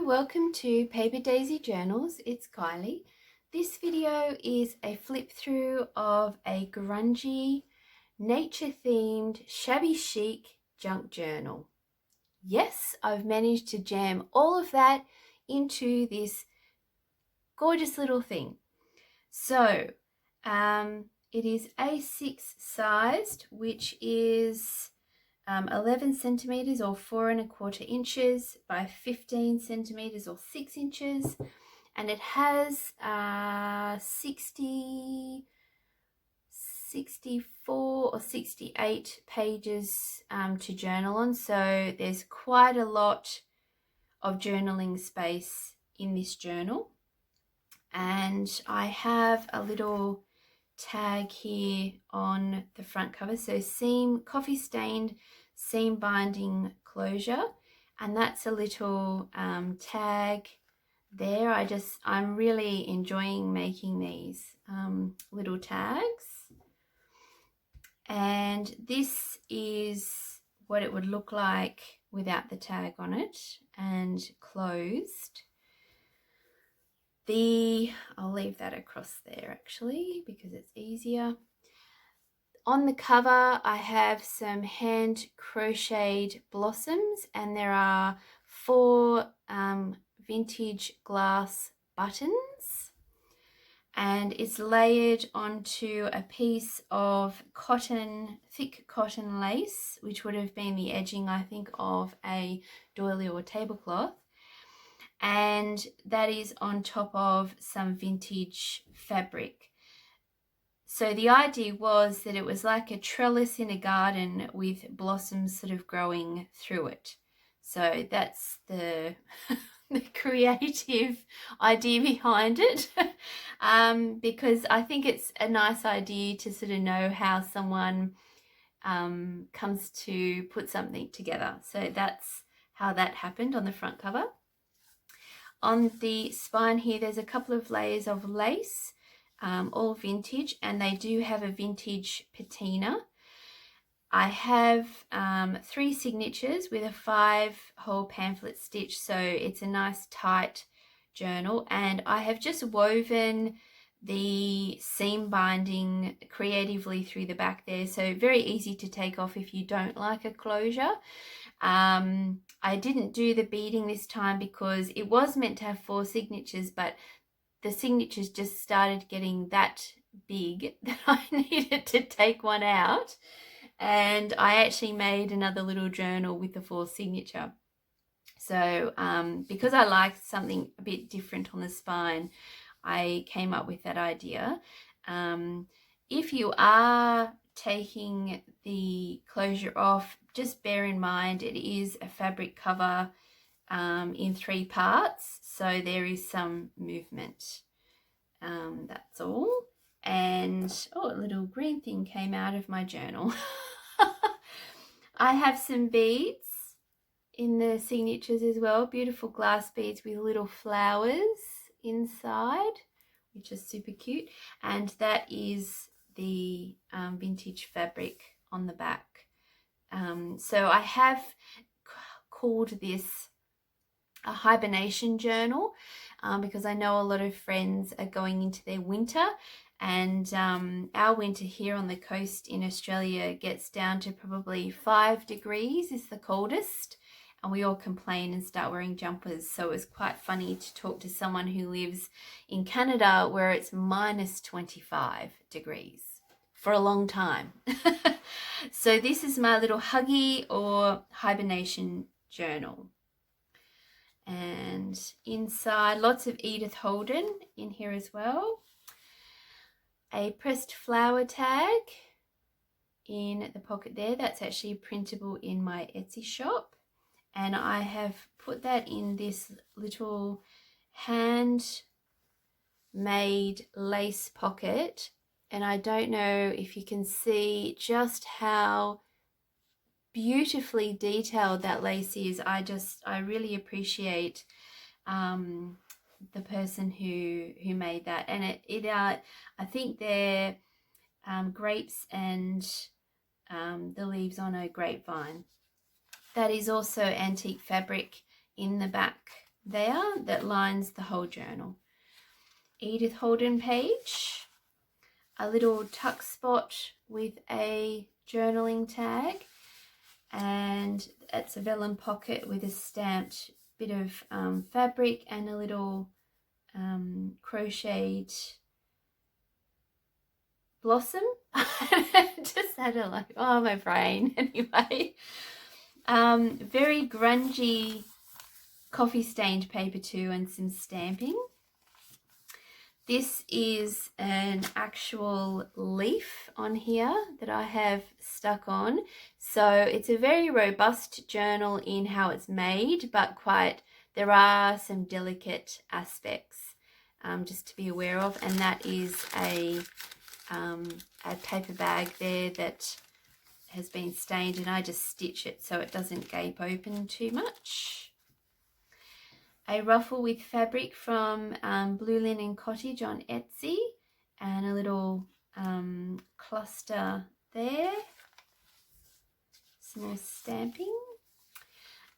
Hello, welcome to Paper Daisy Journals. It's Kylie. This video is a flip through of a grungy, nature-themed, shabby chic junk journal. Yes, I've managed to jam all of that into this gorgeous little thing. So, it is A6 sized, which is 11 centimeters or 4¼ inches by 15 centimeters or 6 inches, and it has 64 or 68 pages to journal on, so there's quite a lot of journaling space in this journal. And I have a little tag here on the front cover, so coffee stained seam binding closure, and that's a little tag there. I'm really enjoying making these little tags, and this is what it would look like without the tag on it and closed. I'll leave that across there actually because it's easier. On the cover I have some hand crocheted blossoms, and there are 4 vintage glass buttons, and it's layered onto a piece of thick cotton lace, which would have been the edging, I think, of a doily or tablecloth. And that is on top of some vintage fabric. So the idea was that it was like a trellis in a garden with blossoms sort of growing through it. So that's the creative idea behind it, because I think it's a nice idea to sort of know how someone comes to put something together. So that's how that happened on the front cover. On the spine here, there's a couple of layers of lace, all vintage, and they do have a vintage patina. I have 3 signatures with a 5-hole pamphlet stitch, so it's a nice tight journal. And I have just woven the seam binding creatively through the back there, so very easy to take off if you don't like a closure. I didn't do the beading this time because it was meant to have 4 signatures, but the signatures just started getting that big that I needed to take one out, and I actually made another little journal with the 4th signature. So because I liked something a bit different on the spine, I came up with that idea. If you are taking the closure off, just bear in mind it is a fabric cover in 3 parts, so there is some movement. That's all. And a little green thing came out of my journal. I have some beads in the signatures as well, beautiful glass beads with little flowers inside, which is super cute, and that is the vintage fabric on the back. So I have called this a hibernation journal because I know a lot of friends are going into their winter, and our winter here on the coast in Australia gets down to probably 5 degrees is the coldest, and we all complain and start wearing jumpers. So it was quite funny to talk to someone who lives in Canada where it's -25 degrees for a long time. So this is my little Hygge or hibernation journal. And inside, lots of Edith Holden in here as well. A pressed flower tag in the pocket there. That's actually printable in my Etsy shop. And I have put that in this little hand-made lace pocket. And I don't know if you can see just how beautifully detailed that lace is. I really appreciate the person who made that. And I think they're grapes and the leaves on a grapevine. That is also antique fabric in the back there that lines the whole journal. Edith Holden page, a little tuck spot with a journaling tag, and it's a vellum pocket with a stamped bit of fabric and a little crocheted blossom. Just had a like, oh, my brain. Anyway, very grungy coffee stained paper too, and some stamping. This is an actual leaf on here that I have stuck on. So it's a very robust journal in how it's made, but there are some delicate aspects just to be aware of. And that is a paper bag there that has been stained, and I just stitch it so it doesn't gape open too much. A ruffle with fabric from Blue Linen Cottage on Etsy, and a little cluster there. Some more stamping.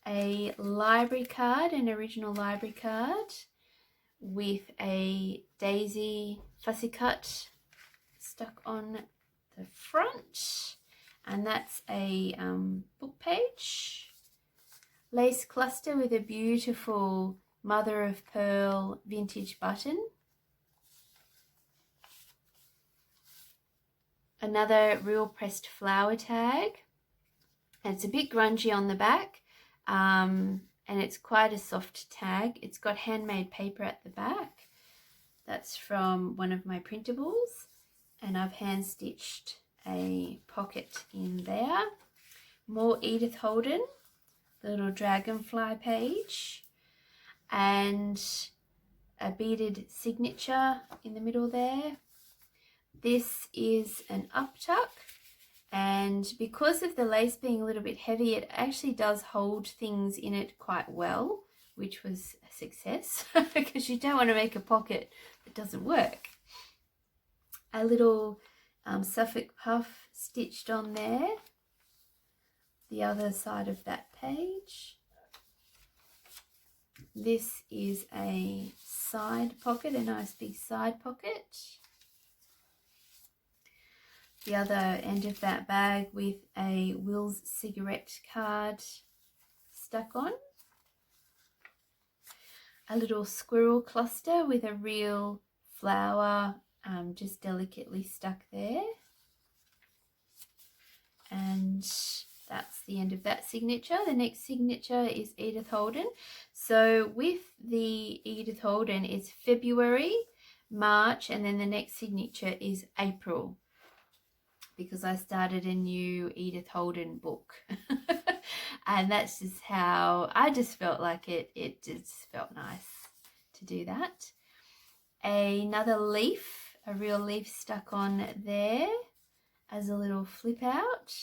A library card, an original library card with a daisy fussy cut stuck on the front, and that's a book page. Lace cluster with a beautiful mother of pearl vintage button. Another real pressed flower tag, and it's a bit grungy on the back, and it's quite a soft tag. It's got handmade paper at the back. That's from one of my printables, and I've hand stitched a pocket in there. More Edith Holden, the little dragonfly page, and a beaded signature in the middle there. This is an up tuck, and because of the lace being a little bit heavy, it actually does hold things in it quite well, which was a success because you don't want to make a pocket that doesn't work. A little Suffolk puff stitched on there, the other side of that page. This is a side pocket, a nice big side pocket. The other end of that bag with a Will's cigarette card stuck on. A little squirrel cluster with a real flower just delicately stuck there. And that's the end of that signature. The next signature is Edith Holden. So with the Edith Holden, it's February, March, and then the next signature is April, because I started a new Edith Holden book. And that's just how I just felt like it just felt nice to do that. Another leaf, a real leaf stuck on there as a little flip out.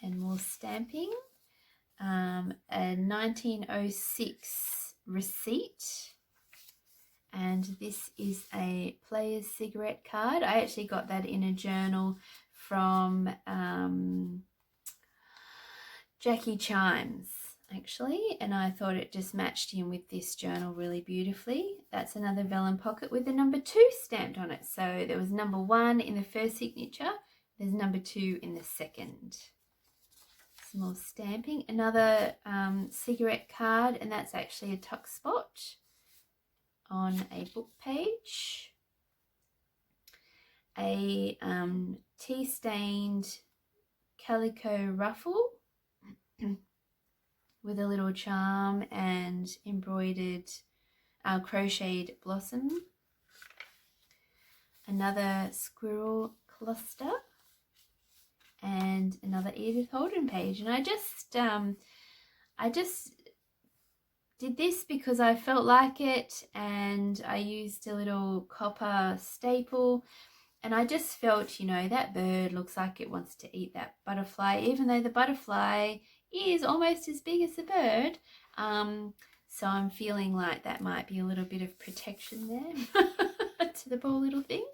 And more stamping. A 1906 receipt. And this is a player's cigarette card. I actually got that in a journal from Jackie Chimes, actually, and I thought it just matched in with this journal really beautifully. That's another vellum pocket with the number 2 stamped on it. So there was number 1 in the first signature, there's number 2 in the second. Some more stamping. Another cigarette card, and that's actually a tuck spot on a book page. A tea-stained calico ruffle with a little charm and embroidered crocheted blossom. Another squirrel cluster, and another Edith Holden page. And I just did this because I felt like it, and I used a little copper staple, and I just felt, you know, that bird looks like it wants to eat that butterfly, even though the butterfly is almost as big as the bird. So I'm feeling like that might be a little bit of protection there to the poor little thing.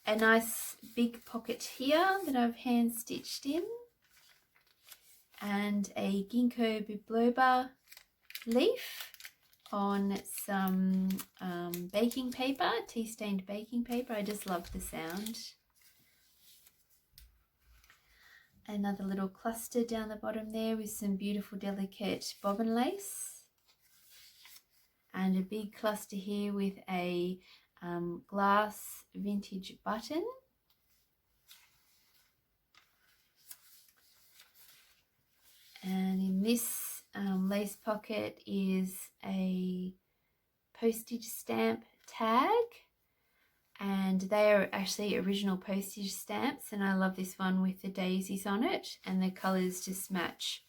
A nice big pocket here that I've hand stitched in. and a ginkgo biloba leaf on some baking paper, tea stained baking paper. I just love the sound. Another little cluster down the bottom there with some beautiful delicate bobbin lace, and a big cluster here with a glass vintage button. And in this lace pocket is a postage stamp tag, and they are actually original postage stamps, and I love this one with the daisies on it, and the colours just match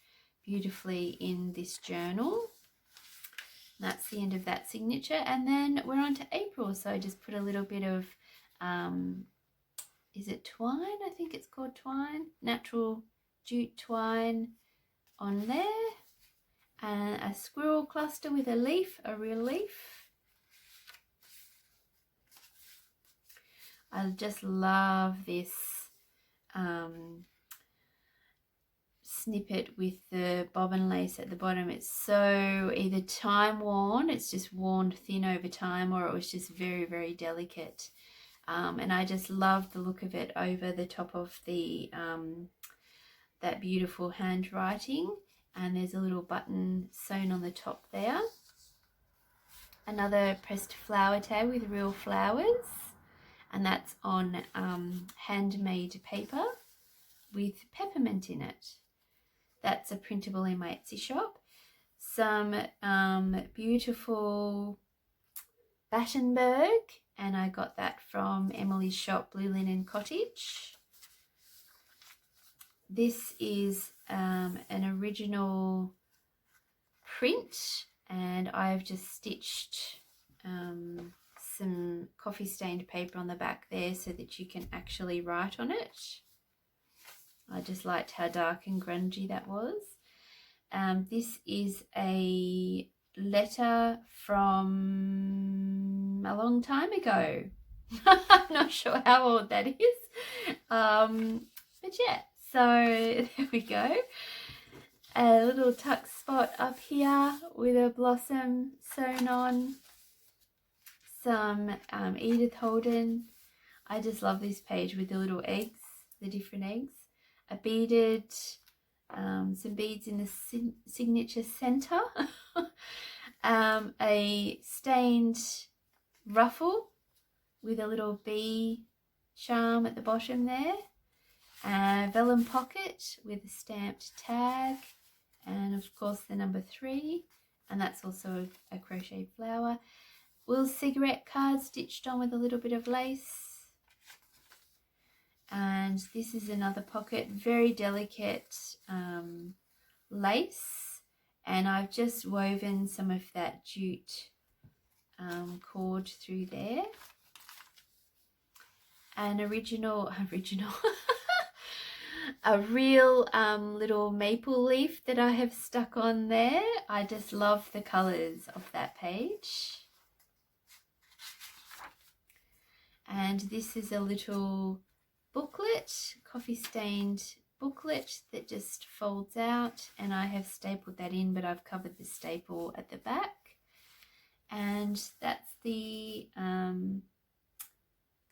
beautifully in this journal. That's the end of that signature, and then we're on to April. So I just put a little bit of is it twine? I think it's called twine, natural jute twine on there, and a squirrel cluster with a leaf, a real leaf. I just love this snippet with the bobbin lace at the bottom. It's so either time worn, it's just worn thin over time, or it was just very, very delicate. And I just love the look of it over the top of the that beautiful handwriting, and there's a little button sewn on the top there. Another pressed flower tag with real flowers, and that's on handmade paper with peppermint in it. That's a printable in my Etsy shop. Some beautiful Battenberg, and I got that from Emily's shop, Blue Linen Cottage. This is an original print, and I've just stitched some coffee stained paper on the back there so that you can actually write on it. I just liked how dark and grungy that was. This is a letter from a long time ago. I'm not sure how old that is. But yeah, so there we go. A little tuck spot up here with a blossom sewn on. Some Edith Holden. I just love this page with the little eggs, the different eggs. A beaded, some beads in the signature center. A stained ruffle with a little bee charm at the bottom there. A vellum pocket with a stamped tag, and of course the number 3, and that's also a crocheted flower. Will's cigarette card stitched on with a little bit of lace. And this is another pocket, very delicate lace, and I've just woven some of that jute cord through there. An original a real little maple leaf that I have stuck on there. I just love the colours of that page. And this is a little booklet, coffee stained booklet that just folds out, and I have stapled that in, but I've covered the staple at the back. And that's the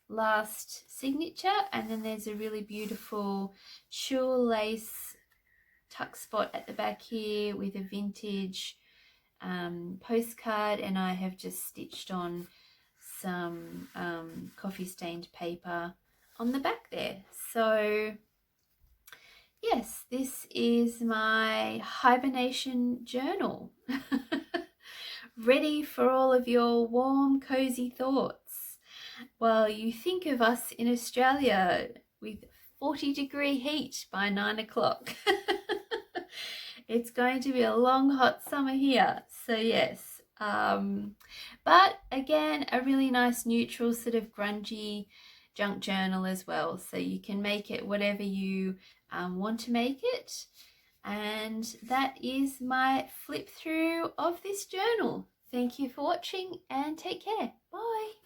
last signature, and then there's a really beautiful tulle lace tuck spot at the back here with a vintage postcard, and I have just stitched on some coffee stained paper on the back there. So yes, this is my hibernation journal. Ready for all of your warm, cozy thoughts while you think of us in Australia with 40-degree heat by 9 o'clock. It's going to be a long, hot summer here. So yes, but again, a really nice neutral sort of grungy junk journal as well, so you can make it whatever you want to make it. And that is my flip through of this journal. Thank you for watching, and take care. Bye.